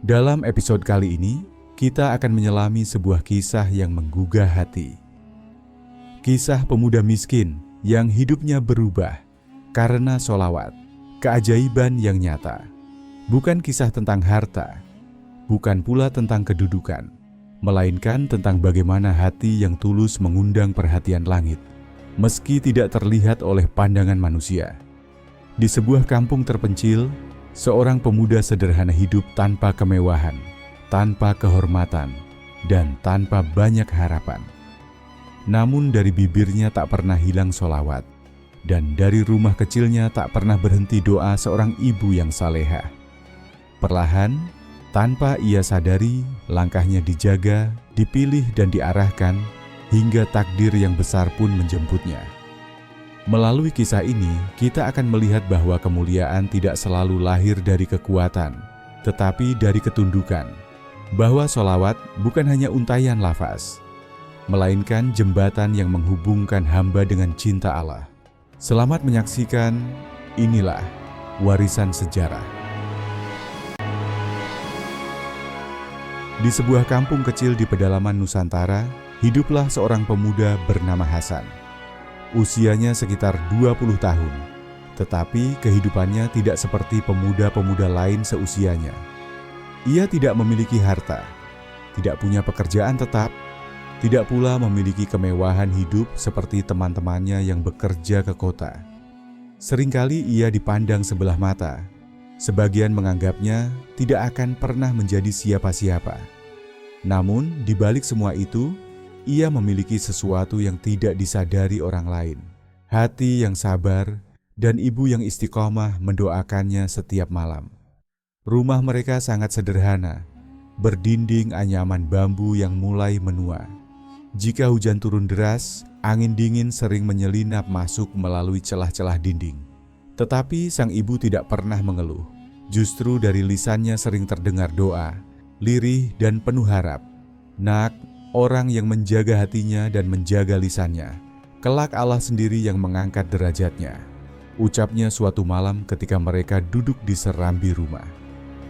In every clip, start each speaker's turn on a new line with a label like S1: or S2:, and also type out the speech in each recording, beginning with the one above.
S1: Dalam episode kali ini, kita akan menyelami sebuah kisah yang menggugah hati. Kisah pemuda miskin yang hidupnya berubah karena sholawat, keajaiban yang nyata. Bukan kisah tentang harta, bukan pula tentang kedudukan, melainkan tentang bagaimana hati yang tulus mengundang perhatian langit, meski tidak terlihat oleh pandangan manusia. Di sebuah kampung terpencil, seorang pemuda sederhana hidup tanpa kemewahan, tanpa kehormatan, dan tanpa banyak harapan. Namun dari bibirnya tak pernah hilang sholawat, dan dari rumah kecilnya tak pernah berhenti doa seorang ibu yang salehah. Perlahan, tanpa ia sadari, langkahnya dijaga, dipilih dan diarahkan, hingga takdir yang besar pun menjemputnya. Melalui kisah ini, kita akan melihat bahwa kemuliaan tidak selalu lahir dari kekuatan, tetapi dari ketundukan. Bahwa sholawat bukan hanya untayan lafaz, melainkan jembatan yang menghubungkan hamba dengan cinta Allah. Selamat menyaksikan, inilah warisan sejarah. Di sebuah kampung kecil di pedalaman Nusantara, hiduplah seorang pemuda bernama Hasan. Usianya sekitar 20 tahun, tetapi kehidupannya tidak seperti pemuda-pemuda lain seusianya. Ia tidak memiliki harta, tidak punya pekerjaan tetap, tidak pula memiliki kemewahan hidup seperti teman-temannya yang bekerja ke kota. Seringkali ia dipandang sebelah mata. Sebagian menganggapnya tidak akan pernah menjadi siapa-siapa. Namun, di balik semua itu, ia memiliki sesuatu yang tidak disadari orang lain. Hati yang sabar dan ibu yang istiqomah mendoakannya setiap malam. Rumah mereka sangat sederhana, berdinding anyaman bambu yang mulai menua. Jika hujan turun deras, angin dingin sering menyelinap masuk melalui celah-celah dinding. Tetapi sang ibu tidak pernah mengeluh. Justru dari lisannya sering terdengar doa, lirih dan penuh harap. Nak, orang yang menjaga hatinya dan menjaga lisannya, kelak Allah sendiri yang mengangkat derajatnya. Ucapnya suatu malam ketika mereka duduk di serambi rumah.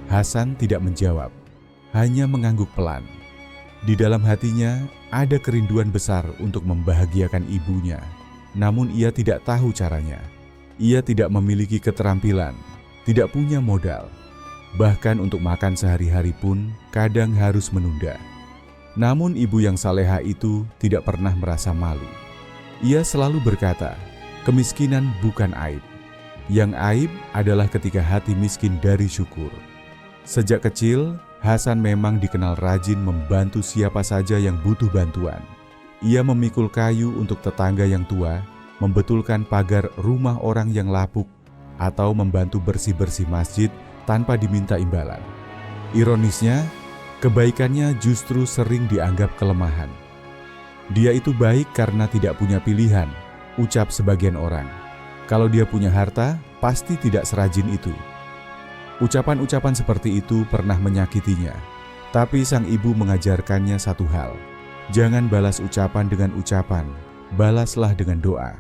S1: Hasan tidak menjawab, hanya mengangguk pelan. Di dalam hatinya ada kerinduan besar untuk membahagiakan ibunya, namun ia tidak tahu caranya. Ia tidak memiliki keterampilan, tidak punya modal. Bahkan untuk makan sehari-hari pun kadang harus menunda. Namun ibu yang saleha itu tidak pernah merasa malu. Ia selalu berkata, kemiskinan bukan aib. Yang aib adalah ketika hati miskin dari syukur. Sejak kecil, Hasan memang dikenal rajin membantu siapa saja yang butuh bantuan. Ia memikul kayu untuk tetangga yang tua, membetulkan pagar rumah orang yang lapuk, atau membantu bersih-bersih masjid tanpa diminta imbalan. Ironisnya, kebaikannya justru sering dianggap kelemahan. Dia itu baik karena tidak punya pilihan, ucap sebagian orang. Kalau dia punya harta, pasti tidak serajin itu. Ucapan-ucapan seperti itu pernah menyakitinya. Tapi sang ibu mengajarkannya satu hal. Jangan balas ucapan dengan ucapan, balaslah dengan doa.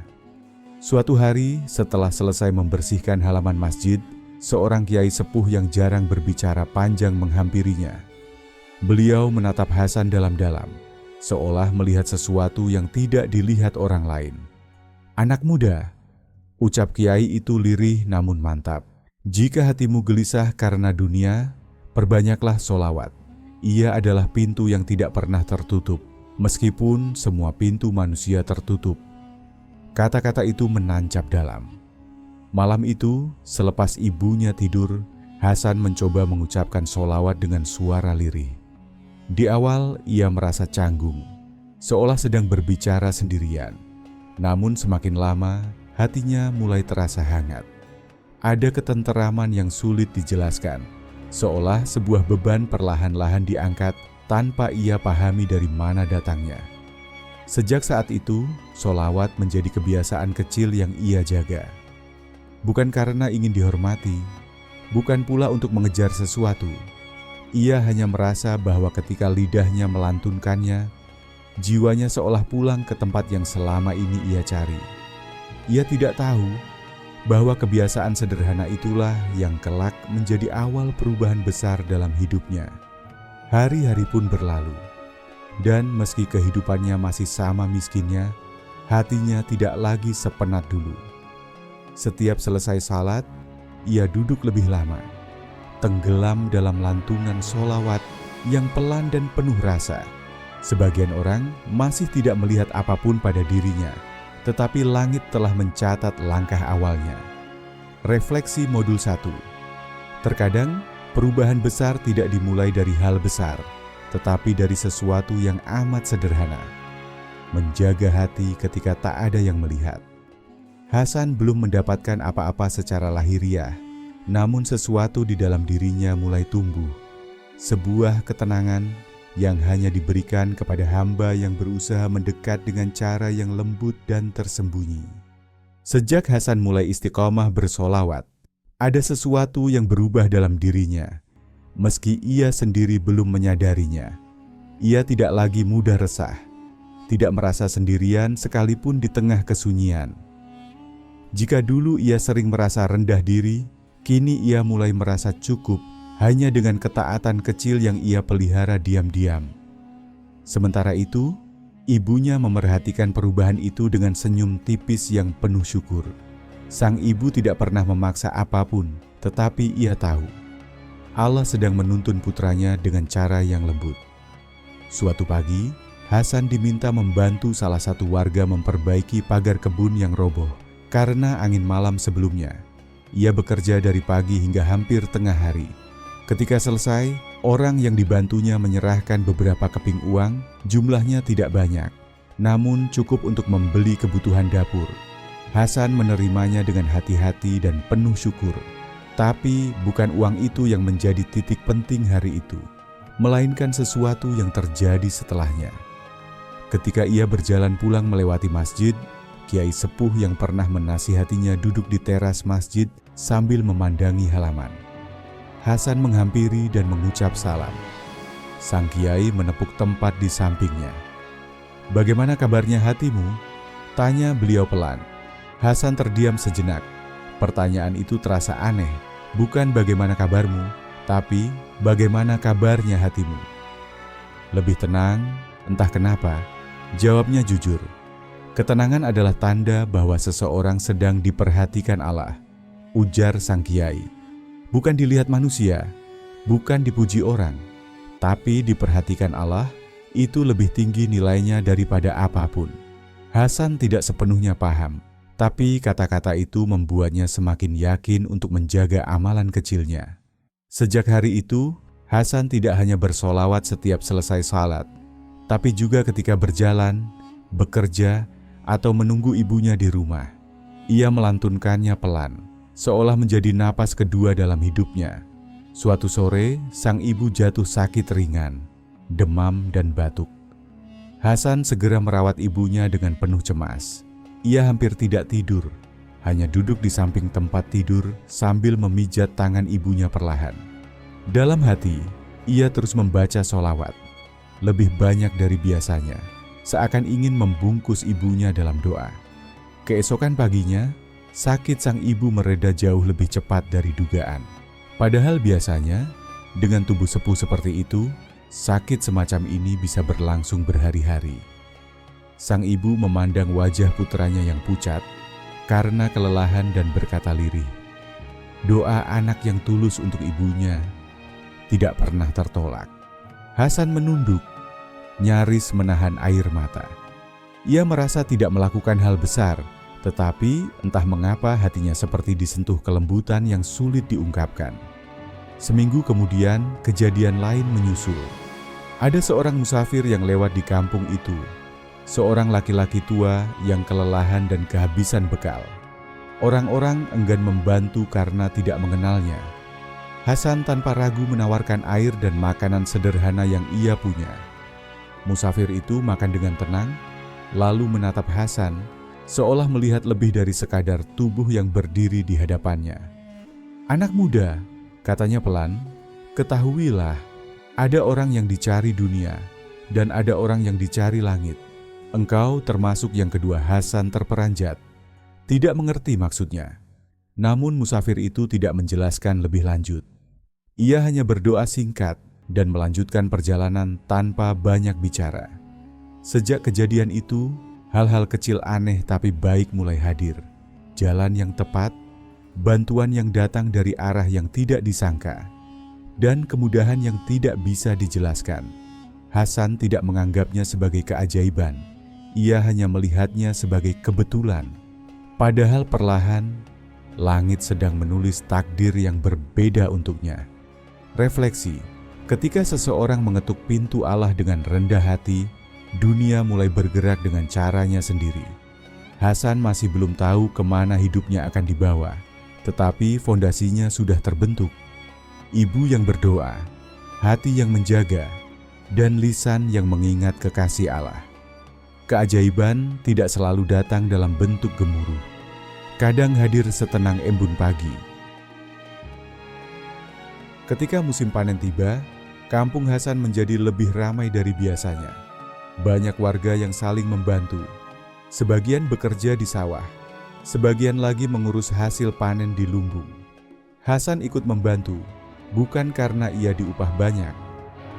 S1: Suatu hari, setelah selesai membersihkan halaman masjid, seorang kiai sepuh yang jarang berbicara panjang menghampirinya. Beliau menatap Hasan dalam-dalam, seolah melihat sesuatu yang tidak dilihat orang lain. Anak muda, ucap kiai itu lirih namun mantap. Jika hatimu gelisah karena dunia, perbanyaklah sholawat. Ia adalah pintu yang tidak pernah tertutup, meskipun semua pintu manusia tertutup. Kata-kata itu menancap dalam. Malam itu, selepas ibunya tidur, Hasan mencoba mengucapkan sholawat dengan suara lirih. Di awal ia merasa canggung, seolah sedang berbicara sendirian. Namun semakin lama, hatinya mulai terasa hangat. Ada ketenteraman yang sulit dijelaskan, seolah sebuah beban perlahan-lahan diangkat tanpa ia pahami dari mana datangnya. Sejak saat itu, sholawat menjadi kebiasaan kecil yang ia jaga. Bukan karena ingin dihormati, bukan pula untuk mengejar sesuatu. Ia hanya merasa bahwa ketika lidahnya melantunkannya, jiwanya seolah pulang ke tempat yang selama ini ia cari. Ia tidak tahu bahwa kebiasaan sederhana itulah yang kelak menjadi awal perubahan besar dalam hidupnya. Hari-hari pun berlalu, dan meski kehidupannya masih sama miskinnya, hatinya tidak lagi sepenat dulu. Setiap selesai salat, ia duduk lebih lama, tenggelam dalam lantunan sholawat yang pelan dan penuh rasa. Sebagian orang masih tidak melihat apapun pada dirinya, tetapi langit telah mencatat langkah awalnya. Refleksi modul 1. Terkadang perubahan besar tidak dimulai dari hal besar, tetapi dari sesuatu yang amat sederhana. Menjaga hati ketika tak ada yang melihat. Hasan belum mendapatkan apa-apa secara lahiriah, namun sesuatu di dalam dirinya mulai tumbuh. Sebuah ketenangan yang hanya diberikan kepada hamba yang berusaha mendekat dengan cara yang lembut dan tersembunyi. Sejak Hasan mulai istiqomah bersolawat, ada sesuatu yang berubah dalam dirinya. Meski ia sendiri belum menyadarinya, ia tidak lagi mudah resah, tidak merasa sendirian sekalipun di tengah kesunyian. Jika dulu ia sering merasa rendah diri, kini ia mulai merasa cukup hanya dengan ketaatan kecil yang ia pelihara diam-diam. Sementara itu, ibunya memerhatikan perubahan itu dengan senyum tipis yang penuh syukur. Sang ibu tidak pernah memaksa apapun, tetapi ia tahu Allah sedang menuntun putranya dengan cara yang lembut. Suatu pagi, Hasan diminta membantu salah satu warga memperbaiki pagar kebun yang roboh karena angin malam sebelumnya. Ia bekerja dari pagi hingga hampir tengah hari. Ketika selesai, orang yang dibantunya menyerahkan beberapa keping uang, jumlahnya tidak banyak, namun cukup untuk membeli kebutuhan dapur. Hasan menerimanya dengan hati-hati dan penuh syukur. Tapi bukan uang itu yang menjadi titik penting hari itu, melainkan sesuatu yang terjadi setelahnya. Ketika ia berjalan pulang melewati masjid, Kiai sepuh yang pernah menasihatinya duduk di teras masjid sambil memandangi halaman. Hasan menghampiri dan mengucap salam. Sang kiai menepuk tempat di sampingnya. "Bagaimana kabarnya hatimu?" tanya beliau pelan. Hasan terdiam sejenak. Pertanyaan itu terasa aneh. Bukan bagaimana kabarmu, tapi bagaimana kabarnya hatimu. Lebih tenang, entah kenapa, jawabnya jujur. Ketenangan adalah tanda bahwa seseorang sedang diperhatikan Allah, ujar sang kiai. Bukan dilihat manusia, bukan dipuji orang, tapi diperhatikan Allah, itu lebih tinggi nilainya daripada apapun. Hasan tidak sepenuhnya paham, tapi kata-kata itu membuatnya semakin yakin untuk menjaga amalan kecilnya. Sejak hari itu, Hasan tidak hanya bersolawat setiap selesai salat, tapi juga ketika berjalan, bekerja, atau menunggu ibunya di rumah. Ia melantunkannya pelan, seolah menjadi napas kedua dalam hidupnya. Suatu sore, sang ibu jatuh sakit ringan, demam dan batuk. Hasan segera merawat ibunya dengan penuh cemas. Ia hampir tidak tidur, hanya duduk di samping tempat tidur sambil memijat tangan ibunya perlahan. Dalam hati, ia terus membaca sholawat, lebih banyak dari biasanya, seakan ingin membungkus ibunya dalam doa. Keesokan paginya, sakit sang ibu mereda jauh lebih cepat dari dugaan. Padahal biasanya, dengan tubuh sepuh seperti itu, sakit semacam ini bisa berlangsung berhari-hari. Sang ibu memandang wajah putranya yang pucat karena kelelahan dan berkata lirih. Doa anak yang tulus untuk ibunya tidak pernah tertolak. Hasan menunduk, nyaris menahan air mata. Ia merasa tidak melakukan hal besar, tetapi entah mengapa hatinya seperti disentuh kelembutan yang sulit diungkapkan. Seminggu kemudian, kejadian lain menyusul. Ada seorang musafir yang lewat di kampung itu. Seorang laki-laki tua yang kelelahan dan kehabisan bekal. Orang-orang enggan membantu karena tidak mengenalnya. Hasan tanpa ragu menawarkan air dan makanan sederhana yang ia punya. Musafir itu makan dengan tenang, lalu menatap Hasan, seolah melihat lebih dari sekadar tubuh yang berdiri di hadapannya. "Anak muda," katanya pelan, "ketahuilah, ada orang yang dicari dunia, dan ada orang yang dicari langit. Engkau termasuk yang kedua." Hasan terperanjat, tidak mengerti maksudnya. Namun musafir itu tidak menjelaskan lebih lanjut. Ia hanya berdoa singkat dan melanjutkan perjalanan tanpa banyak bicara. Sejak kejadian itu, hal-hal kecil aneh tapi baik mulai hadir. Jalan yang tepat, bantuan yang datang dari arah yang tidak disangka, dan kemudahan yang tidak bisa dijelaskan. Hasan tidak menganggapnya sebagai keajaiban. Ia hanya melihatnya sebagai kebetulan. Padahal perlahan, langit sedang menulis takdir yang berbeda untuknya. Refleksi, ketika seseorang mengetuk pintu Allah dengan rendah hati, dunia mulai bergerak dengan caranya sendiri. Hasan masih belum tahu kemana hidupnya akan dibawa, tetapi fondasinya sudah terbentuk. Ibu yang berdoa, hati yang menjaga, dan lisan yang mengingat kekasih Allah. Keajaiban tidak selalu datang dalam bentuk gemuruh. Kadang hadir setenang embun pagi. Ketika musim panen tiba, kampung Hasan menjadi lebih ramai dari biasanya. Banyak warga yang saling membantu. Sebagian bekerja di sawah, sebagian lagi mengurus hasil panen di lumbung. Hasan ikut membantu, bukan karena ia diupah banyak,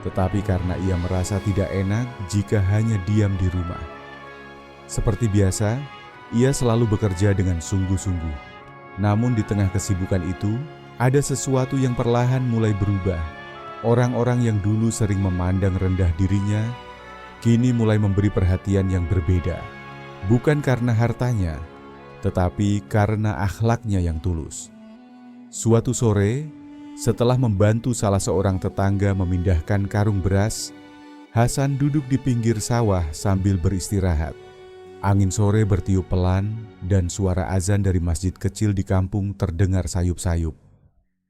S1: tetapi karena ia merasa tidak enak jika hanya diam di rumah. Seperti biasa, ia selalu bekerja dengan sungguh-sungguh. Namun di tengah kesibukan itu, ada sesuatu yang perlahan mulai berubah. Orang-orang yang dulu sering memandang rendah dirinya, kini mulai memberi perhatian yang berbeda. Bukan karena hartanya, tetapi karena akhlaknya yang tulus. Suatu sore, setelah membantu salah seorang tetangga memindahkan karung beras, Hasan duduk di pinggir sawah sambil beristirahat. Angin sore bertiup pelan dan suara azan dari masjid kecil di kampung terdengar sayup-sayup.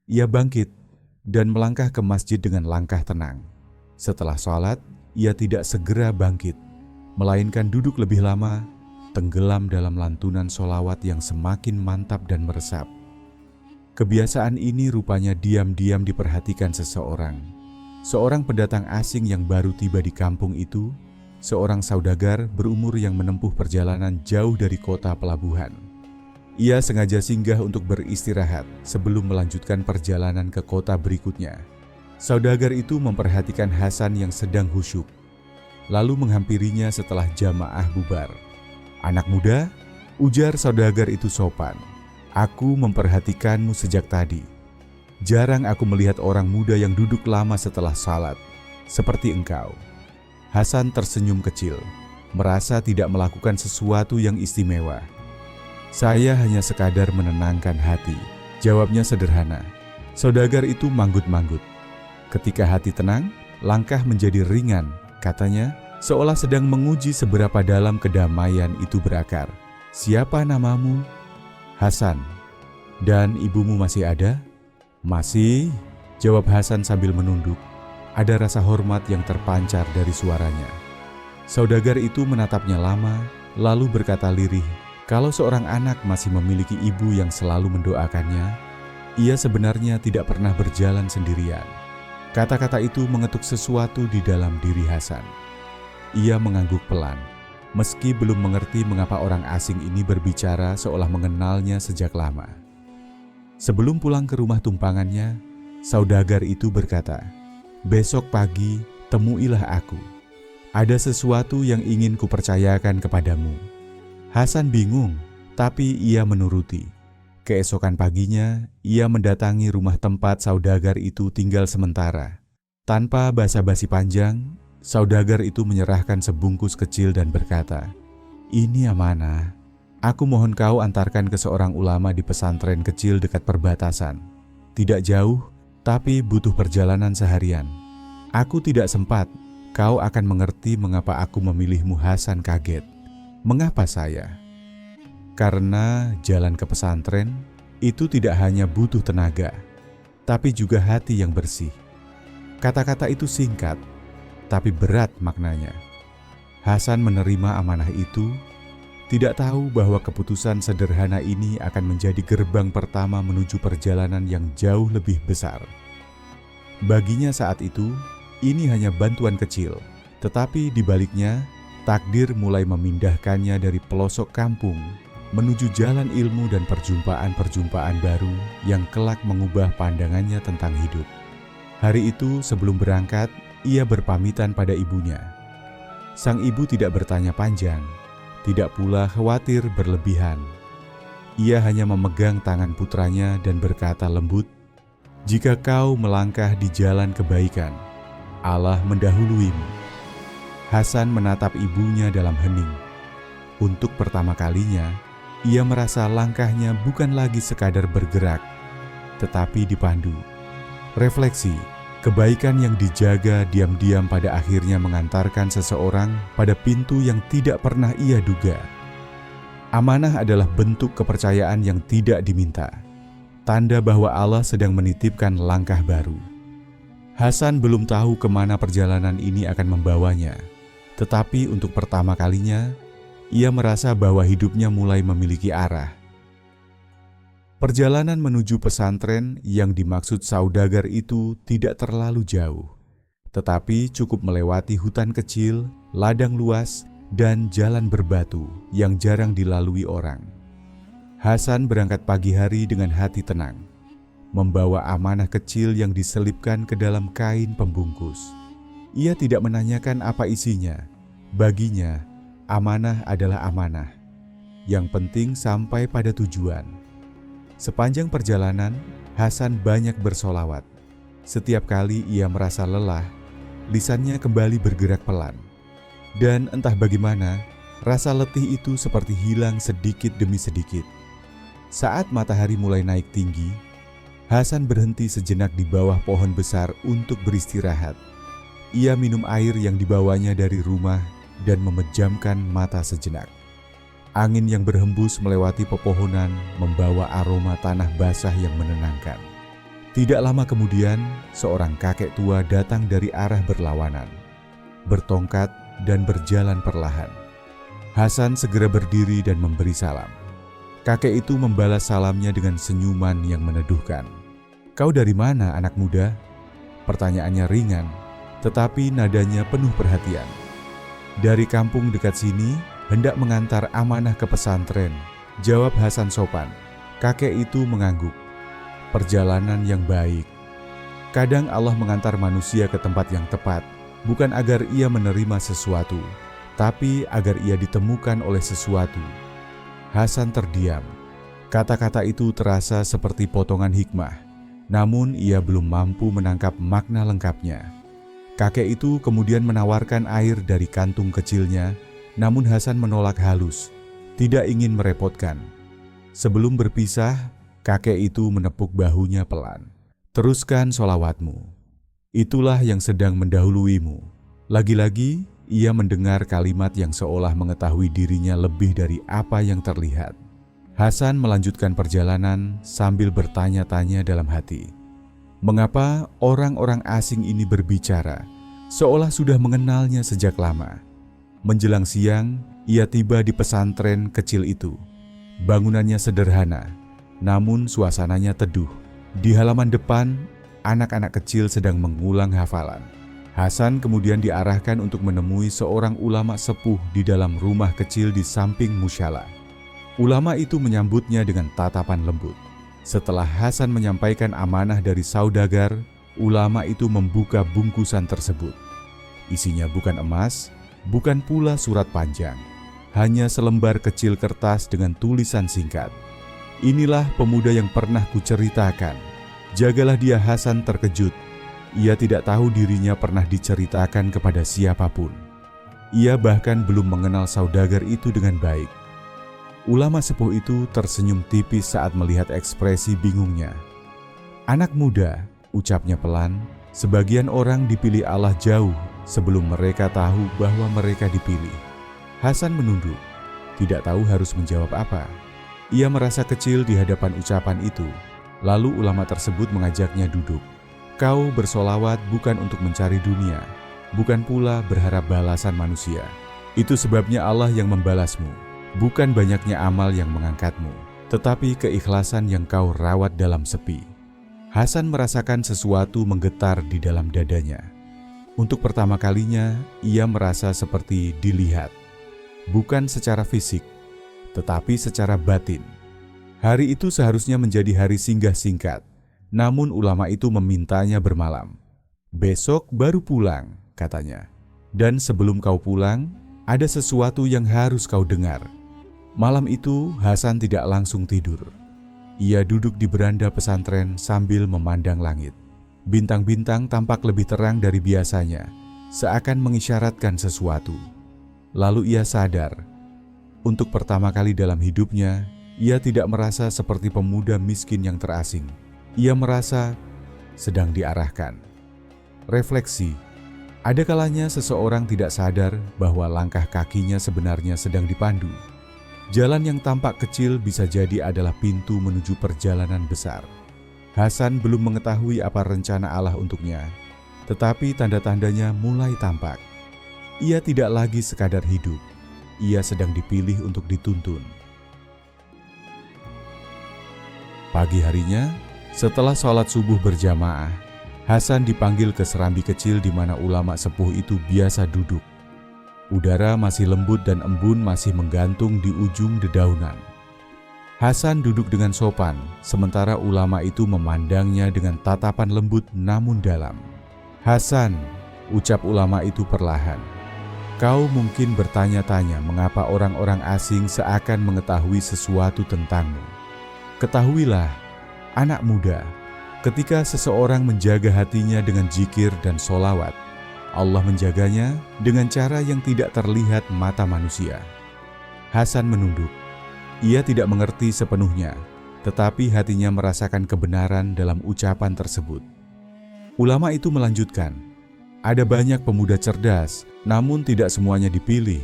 S1: Ia bangkit dan melangkah ke masjid dengan langkah tenang. Setelah sholat, ia tidak segera bangkit, melainkan duduk lebih lama, tenggelam dalam lantunan sholawat yang semakin mantap dan meresap. Kebiasaan ini rupanya diam-diam diperhatikan seseorang. Seorang pendatang asing yang baru tiba di kampung itu, seorang saudagar berumur yang menempuh perjalanan jauh dari kota pelabuhan. Ia sengaja singgah untuk beristirahat sebelum melanjutkan perjalanan ke kota berikutnya. Saudagar itu memperhatikan Hasan yang sedang khusyuk, lalu menghampirinya setelah jamaah bubar. "Anak muda," ujar saudagar itu sopan, "aku memperhatikanmu sejak tadi. Jarang aku melihat orang muda yang duduk lama setelah salat, seperti engkau." Hasan tersenyum kecil, merasa tidak melakukan sesuatu yang istimewa. "Saya hanya sekadar menenangkan hati," jawabnya sederhana. Saudagar itu manggut-manggut. "Ketika hati tenang, langkah menjadi ringan," katanya, seolah sedang menguji seberapa dalam kedamaian itu berakar. "Siapa namamu?" "Hasan." "Dan ibumu masih ada?" "Masih," jawab Hasan sambil menunduk. Ada rasa hormat yang terpancar dari suaranya. Saudagar itu menatapnya lama, lalu berkata lirih, kalau seorang anak masih memiliki ibu yang selalu mendoakannya, ia sebenarnya tidak pernah berjalan sendirian. Kata-kata itu mengetuk sesuatu di dalam diri Hasan. Ia mengangguk pelan, meski belum mengerti mengapa orang asing ini berbicara seolah mengenalnya sejak lama. Sebelum pulang ke rumah tumpangannya, saudagar itu berkata, "Besok pagi temuilah aku. Ada sesuatu yang ingin kupercayakan kepadamu." Hasan bingung, tapi ia menuruti. Keesokan paginya, ia mendatangi rumah tempat saudagar itu tinggal sementara. Tanpa basa-basi panjang, saudagar itu menyerahkan sebungkus kecil dan berkata, "Ini amanah. Aku mohon kau antarkan ke seorang ulama di pesantren kecil dekat perbatasan. Tidak jauh, tapi butuh perjalanan seharian. Aku tidak sempat. Kau akan mengerti mengapa aku memilihmu." Hasan kaget. "Mengapa saya?" "Karena jalan ke pesantren itu tidak hanya butuh tenaga, tapi juga hati yang bersih." Kata-kata itu singkat, tapi berat maknanya. Hasan menerima amanah itu, tidak tahu bahwa keputusan sederhana ini akan menjadi gerbang pertama menuju perjalanan yang jauh lebih besar. Baginya saat itu, ini hanya bantuan kecil, tetapi di baliknya, takdir mulai memindahkannya dari pelosok kampung menuju jalan ilmu dan perjumpaan-perjumpaan baru yang kelak mengubah pandangannya tentang hidup. Hari itu sebelum berangkat, ia berpamitan pada ibunya. Sang ibu tidak bertanya panjang, tidak pula khawatir berlebihan. Ia hanya memegang tangan putranya dan berkata lembut, "Jika kau melangkah di jalan kebaikan, Allah mendahuluimu." Hasan menatap ibunya dalam hening. Untuk pertama kalinya, ia merasa langkahnya bukan lagi sekadar bergerak, tetapi dipandu. Refleksi, kebaikan yang dijaga diam-diam pada akhirnya mengantarkan seseorang pada pintu yang tidak pernah ia duga. Amanah adalah bentuk kepercayaan yang tidak diminta, tanda bahwa Allah sedang menitipkan langkah baru. Hasan belum tahu kemana perjalanan ini akan membawanya, tetapi untuk pertama kalinya, ia merasa bahwa hidupnya mulai memiliki arah. Perjalanan menuju pesantren yang dimaksud saudagar itu tidak terlalu jauh, tetapi cukup melewati hutan kecil, ladang luas, dan jalan berbatu yang jarang dilalui orang. Hasan berangkat pagi hari dengan hati tenang, membawa amanah kecil yang diselipkan ke dalam kain pembungkus. Ia tidak menanyakan apa isinya. Baginya, amanah adalah amanah. Yang penting sampai pada tujuan. Sepanjang perjalanan, Hasan banyak bersolawat. Setiap kali ia merasa lelah, lisannya kembali bergerak pelan. Dan entah bagaimana, rasa letih itu seperti hilang sedikit demi sedikit. Saat matahari mulai naik tinggi, Hasan berhenti sejenak di bawah pohon besar untuk beristirahat. Ia minum air yang dibawanya dari rumah dan memejamkan mata sejenak. Angin yang berhembus melewati pepohonan membawa aroma tanah basah yang menenangkan. Tidak lama kemudian, seorang kakek tua datang dari arah berlawanan, bertongkat dan berjalan perlahan. Hasan segera berdiri dan memberi salam. Kakek itu membalas salamnya dengan senyuman yang meneduhkan. "Kau dari mana, anak muda?" Pertanyaannya ringan, tetapi nadanya penuh perhatian. "Dari kampung dekat sini, hendak mengantar amanah ke pesantren," jawab Hasan sopan. Kakek itu mengangguk. "Perjalanan yang baik. Kadang Allah mengantar manusia ke tempat yang tepat, bukan agar ia menerima sesuatu, tapi agar ia ditemukan oleh sesuatu." Hasan terdiam. Kata-kata itu terasa seperti potongan hikmah, namun ia belum mampu menangkap makna lengkapnya. Kakek itu kemudian menawarkan air dari kantung kecilnya, namun Hasan menolak halus, tidak ingin merepotkan. Sebelum berpisah, kakek itu menepuk bahunya pelan. "Teruskan sholawatmu. Itulah yang sedang mendahuluimu." Lagi-lagi, ia mendengar kalimat yang seolah mengetahui dirinya lebih dari apa yang terlihat. Hasan melanjutkan perjalanan sambil bertanya-tanya dalam hati. Mengapa orang-orang asing ini berbicara, seolah sudah mengenalnya sejak lama? Menjelang siang, ia tiba di pesantren kecil itu. Bangunannya sederhana, namun suasananya teduh. Di halaman depan, anak-anak kecil sedang mengulang hafalan. Hasan kemudian diarahkan untuk menemui seorang ulama sepuh di dalam rumah kecil di samping musyala. Ulama itu menyambutnya dengan tatapan lembut. Setelah Hasan menyampaikan amanah dari saudagar, ulama itu membuka bungkusan tersebut. Isinya bukan emas, bukan pula surat panjang, hanya selembar kecil kertas dengan tulisan singkat. "Inilah pemuda yang pernah kuceritakan. Jagalah dia." Hasan terkejut. Ia tidak tahu dirinya pernah diceritakan kepada siapapun. Ia bahkan belum mengenal saudagar itu dengan baik. Ulama sepuh itu tersenyum tipis saat melihat ekspresi bingungnya. "Anak muda," ucapnya pelan, "sebagian orang dipilih Allah jauh sebelum mereka tahu bahwa mereka dipilih." Hasan menunduk, tidak tahu harus menjawab apa. Ia merasa kecil di hadapan ucapan itu. Lalu ulama tersebut mengajaknya duduk. "Kau bersolawat bukan untuk mencari dunia, bukan pula berharap balasan manusia. Itu sebabnya Allah yang membalasmu, bukan banyaknya amal yang mengangkatmu, tetapi keikhlasan yang kau rawat dalam sepi." Hasan merasakan sesuatu menggetar di dalam dadanya. Untuk pertama kalinya, ia merasa seperti dilihat. Bukan secara fisik, tetapi secara batin. Hari itu seharusnya menjadi hari singgah singkat, namun ulama itu memintanya bermalam. "Besok baru pulang," katanya. "Dan sebelum kau pulang, ada sesuatu yang harus kau dengar." Malam itu Hasan tidak langsung tidur. Ia duduk di beranda pesantren sambil memandang langit. Bintang-bintang tampak lebih terang dari biasanya, seakan mengisyaratkan sesuatu. Lalu ia sadar, untuk pertama kali dalam hidupnya, ia tidak merasa seperti pemuda miskin yang terasing. Ia merasa sedang diarahkan. Refleksi, ada kalanya seseorang tidak sadar bahwa langkah kakinya sebenarnya sedang dipandu. Jalan yang tampak kecil bisa jadi adalah pintu menuju perjalanan besar. Hasan belum mengetahui apa rencana Allah untuknya, tetapi tanda-tandanya mulai tampak. Ia tidak lagi sekadar hidup, ia sedang dipilih untuk dituntun. Pagi harinya, setelah sholat subuh berjamaah, Hasan dipanggil ke serambi kecil di mana ulama sepuh itu biasa duduk. Udara masih lembut dan embun masih menggantung di ujung dedaunan. Hasan duduk dengan sopan, sementara ulama itu memandangnya dengan tatapan lembut namun dalam. "Hasan," ucap ulama itu perlahan, "kau mungkin bertanya-tanya mengapa orang-orang asing seakan mengetahui sesuatu tentangmu. Ketahuilah, anak muda, ketika seseorang menjaga hatinya dengan zikir dan sholawat, Allah menjaganya dengan cara yang tidak terlihat mata manusia." Hasan menunduk. Ia tidak mengerti sepenuhnya, tetapi hatinya merasakan kebenaran dalam ucapan tersebut. Ulama itu melanjutkan, "Ada banyak pemuda cerdas, namun tidak semuanya dipilih.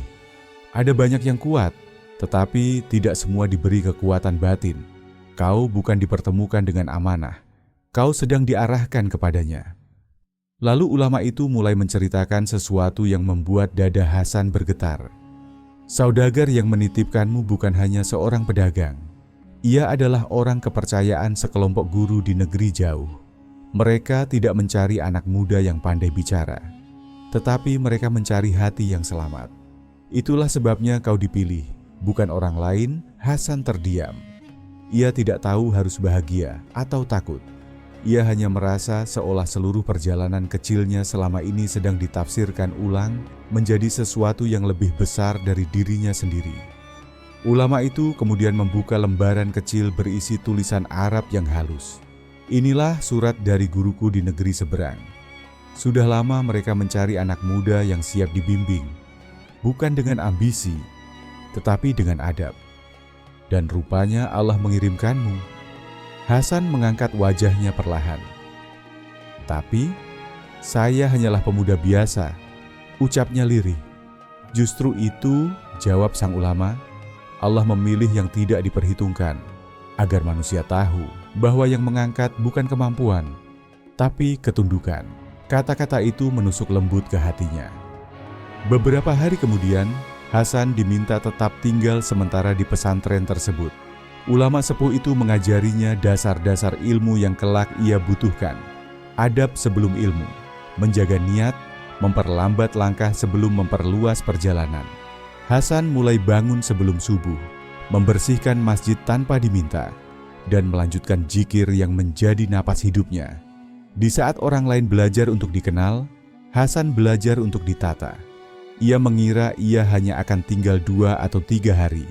S1: Ada banyak yang kuat, tetapi tidak semua diberi kekuatan batin. Kau bukan dipertemukan dengan amanah, kau sedang diarahkan kepadanya." Lalu ulama itu mulai menceritakan sesuatu yang membuat dada Hasan bergetar. "Saudagar yang menitipkanmu bukan hanya seorang pedagang. Ia adalah orang kepercayaan sekelompok guru di negeri jauh. Mereka tidak mencari anak muda yang pandai bicara, tetapi mereka mencari hati yang selamat. Itulah sebabnya kau dipilih, bukan orang lain." Hasan terdiam. Ia tidak tahu harus bahagia atau takut. Ia hanya merasa seolah seluruh perjalanan kecilnya selama ini sedang ditafsirkan ulang menjadi sesuatu yang lebih besar dari dirinya sendiri. Ulama itu kemudian membuka lembaran kecil berisi tulisan Arab yang halus. "Inilah surat dari guruku di negeri seberang. Sudah lama mereka mencari anak muda yang siap dibimbing, bukan dengan ambisi, tetapi dengan adab. Dan rupanya Allah mengirimkanmu." Hasan mengangkat wajahnya perlahan. "Tapi, saya hanyalah pemuda biasa," ucapnya lirih. "Justru itu," jawab sang ulama, "Allah memilih yang tidak diperhitungkan, agar manusia tahu bahwa yang mengangkat bukan kemampuan, tapi ketundukan." Kata-kata itu menusuk lembut ke hatinya. Beberapa hari kemudian, Hasan diminta tetap tinggal sementara di pesantren tersebut. Ulama sepuh itu mengajarinya dasar-dasar ilmu yang kelak ia butuhkan. Adab sebelum ilmu, menjaga niat, memperlambat langkah sebelum memperluas perjalanan. Hasan mulai bangun sebelum subuh, membersihkan masjid tanpa diminta, dan melanjutkan zikir yang menjadi napas hidupnya. Di saat orang lain belajar untuk dikenal, Hasan belajar untuk ditata. Ia mengira ia hanya akan tinggal 2 atau 3 hari.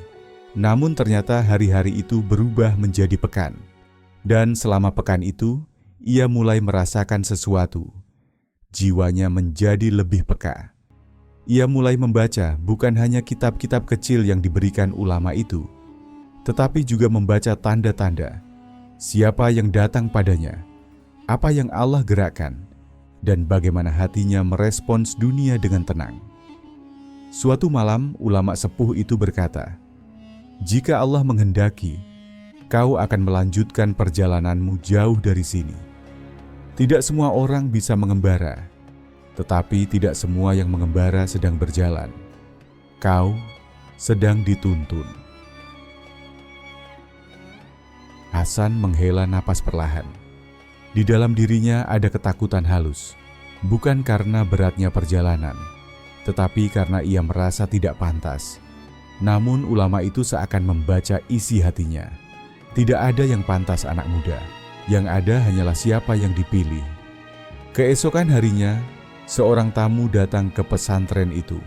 S1: Namun ternyata hari-hari itu berubah menjadi pekan. Dan selama pekan itu, ia mulai merasakan sesuatu. Jiwanya menjadi lebih peka. Ia mulai membaca bukan hanya kitab-kitab kecil yang diberikan ulama itu, tetapi juga membaca tanda-tanda. Siapa yang datang padanya, apa yang Allah gerakkan, dan bagaimana hatinya merespons dunia dengan tenang. Suatu malam, ulama sepuh itu berkata, "Jika Allah menghendaki, kau akan melanjutkan perjalananmu jauh dari sini. Tidak semua orang bisa mengembara, tetapi tidak semua yang mengembara sedang berjalan. Kau sedang dituntun." Hasan menghela napas perlahan. Di dalam dirinya ada ketakutan halus, bukan karena beratnya perjalanan, tetapi karena ia merasa tidak pantas. Namun ulama itu seakan membaca isi hatinya. Tidak ada yang pantas anak muda, yang ada hanyalah siapa yang dipilih. Keesokan harinya, seorang tamu datang ke pesantren itu.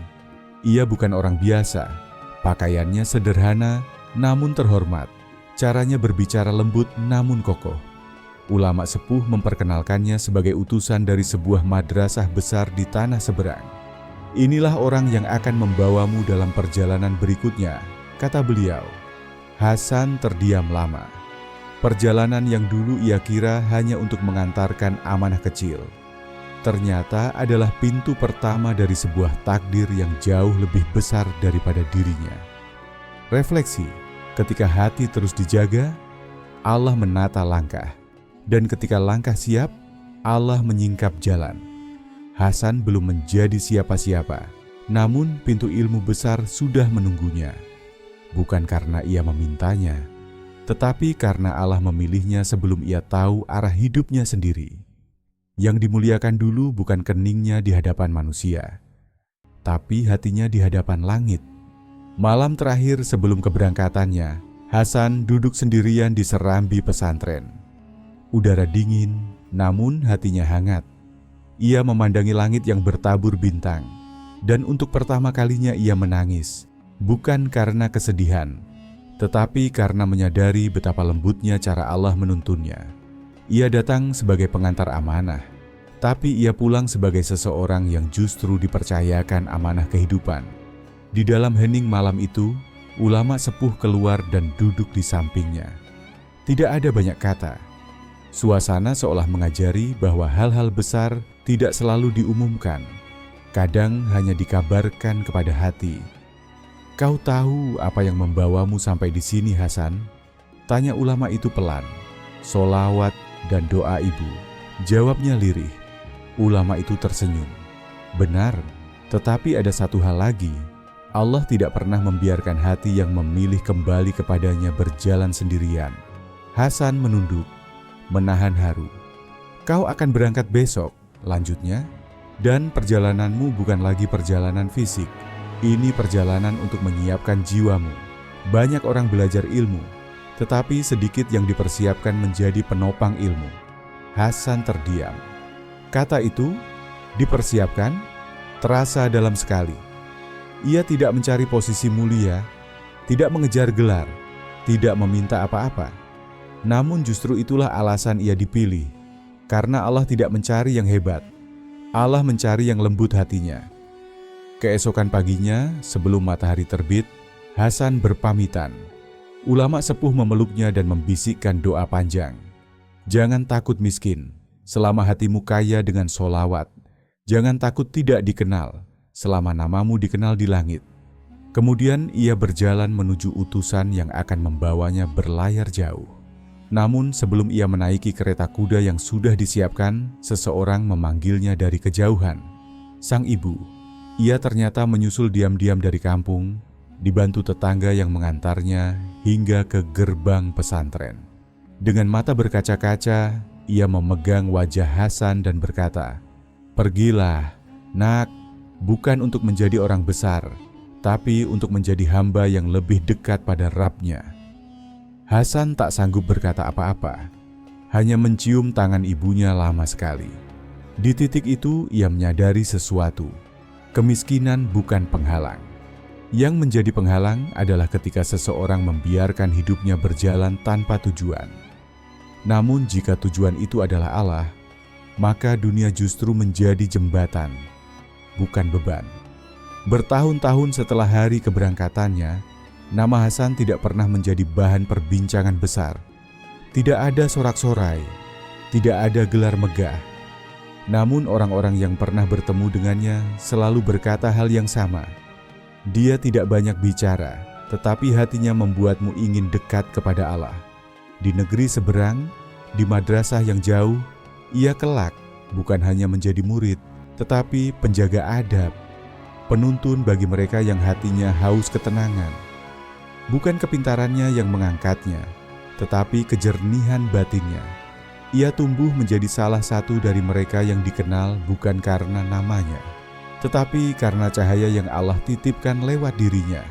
S1: Ia bukan orang biasa, pakaiannya sederhana namun terhormat. Caranya berbicara lembut namun kokoh. Ulama sepuh memperkenalkannya sebagai utusan dari sebuah madrasah besar di tanah seberang. Inilah orang yang akan membawamu dalam perjalanan berikutnya, kata beliau. Hasan terdiam lama. Perjalanan yang dulu ia kira hanya untuk mengantarkan amanah kecil, ternyata adalah pintu pertama dari sebuah takdir yang jauh lebih besar daripada dirinya. Refleksi, ketika hati terus dijaga, Allah menata langkah. Dan ketika langkah siap, Allah menyingkap jalan. Hasan belum menjadi siapa-siapa, namun pintu ilmu besar sudah menunggunya. Bukan karena ia memintanya, tetapi karena Allah memilihnya sebelum ia tahu arah hidupnya sendiri. Yang dimuliakan dulu bukan keningnya di hadapan manusia, tapi hatinya di hadapan langit. Malam terakhir sebelum keberangkatannya, Hasan duduk sendirian di serambi pesantren. Udara dingin, namun hatinya hangat. Ia memandangi langit yang bertabur bintang, dan untuk pertama kalinya ia menangis, bukan karena kesedihan, tetapi karena menyadari betapa lembutnya cara Allah menuntunnya. Ia datang sebagai pengantar amanah, tapi ia pulang sebagai seseorang yang justru dipercayakan amanah kehidupan. Di dalam hening malam itu, ulama sepuh keluar dan duduk di sampingnya. Tidak ada banyak kata. Suasana seolah mengajari bahwa hal-hal besar tidak selalu diumumkan, kadang hanya dikabarkan kepada hati. "Kau tahu apa yang membawamu sampai di sini, Hasan?" tanya ulama itu pelan. "Solawat dan doa ibu," jawabnya lirih. Ulama itu tersenyum. Benar, tetapi ada satu hal lagi. Allah tidak pernah membiarkan hati yang memilih kembali kepadanya berjalan sendirian. Hasan menunduk, menahan haru. "Kau akan berangkat besok," lanjutnya, "dan perjalananmu bukan lagi perjalanan fisik. Ini perjalanan untuk menyiapkan jiwamu. Banyak orang belajar ilmu, tetapi sedikit yang dipersiapkan menjadi penopang ilmu." Hasan terdiam. Kata itu, dipersiapkan, terasa dalam sekali. Ia tidak mencari posisi mulia, tidak mengejar gelar, tidak meminta apa-apa. Namun justru itulah alasan ia dipilih, karena Allah tidak mencari yang hebat. Allah mencari yang lembut hatinya. Keesokan paginya, sebelum matahari terbit, Hasan berpamitan. Ulama sepuh memeluknya dan membisikkan doa panjang. "Jangan takut miskin, selama hatimu kaya dengan solawat. Jangan takut tidak dikenal, selama namamu dikenal di langit." Kemudian ia berjalan menuju utusan yang akan membawanya berlayar jauh. Namun sebelum ia menaiki kereta kuda yang sudah disiapkan, seseorang memanggilnya dari kejauhan. Sang ibu. Ia ternyata menyusul diam-diam dari kampung, dibantu tetangga yang mengantarnya hingga ke gerbang pesantren. Dengan mata berkaca-kaca, ia memegang wajah Hasan dan berkata, "Pergilah, nak, bukan untuk menjadi orang besar, tapi untuk menjadi hamba yang lebih dekat pada Rabb-Nya." Hasan tak sanggup berkata apa-apa, hanya mencium tangan ibunya lama sekali. Di titik itu ia menyadari sesuatu. Kemiskinan bukan penghalang. Yang menjadi penghalang adalah ketika seseorang membiarkan hidupnya berjalan tanpa tujuan. Namun jika tujuan itu adalah Allah, maka dunia justru menjadi jembatan, bukan beban. Bertahun-tahun setelah hari keberangkatannya, nama Hasan tidak pernah menjadi bahan perbincangan besar. Tidak ada sorak-sorai, tidak ada gelar megah. Namun orang-orang yang pernah bertemu dengannya selalu berkata hal yang sama. Dia tidak banyak bicara, tetapi hatinya membuatmu ingin dekat kepada Allah. Di negeri seberang, di madrasah yang jauh, ia kelak bukan hanya menjadi murid, tetapi penjaga adab, penuntun bagi mereka yang hatinya haus ketenangan. Bukan kepintarannya yang mengangkatnya, tetapi kejernihan batinnya. Ia tumbuh menjadi salah satu dari mereka yang dikenal bukan karena namanya, tetapi karena cahaya yang Allah titipkan lewat dirinya.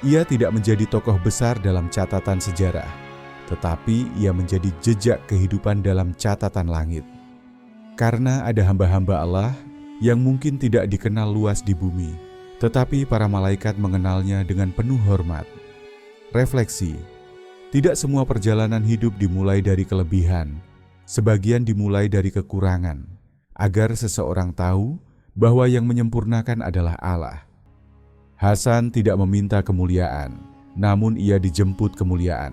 S1: Ia tidak menjadi tokoh besar dalam catatan sejarah, tetapi ia menjadi jejak kehidupan dalam catatan langit. Karena ada hamba-hamba Allah yang mungkin tidak dikenal luas di bumi, tetapi para malaikat mengenalnya dengan penuh hormat. Refleksi, tidak semua perjalanan hidup dimulai dari kelebihan, sebagian dimulai dari kekurangan, agar seseorang tahu bahwa yang menyempurnakan adalah Allah. Hasan tidak meminta kemuliaan, namun ia dijemput kemuliaan.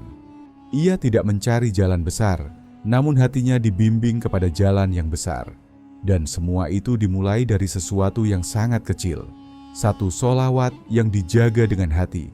S1: Ia tidak mencari jalan besar, namun hatinya dibimbing kepada jalan yang besar. Dan semua itu dimulai dari sesuatu yang sangat kecil, satu sholawat yang dijaga dengan hati,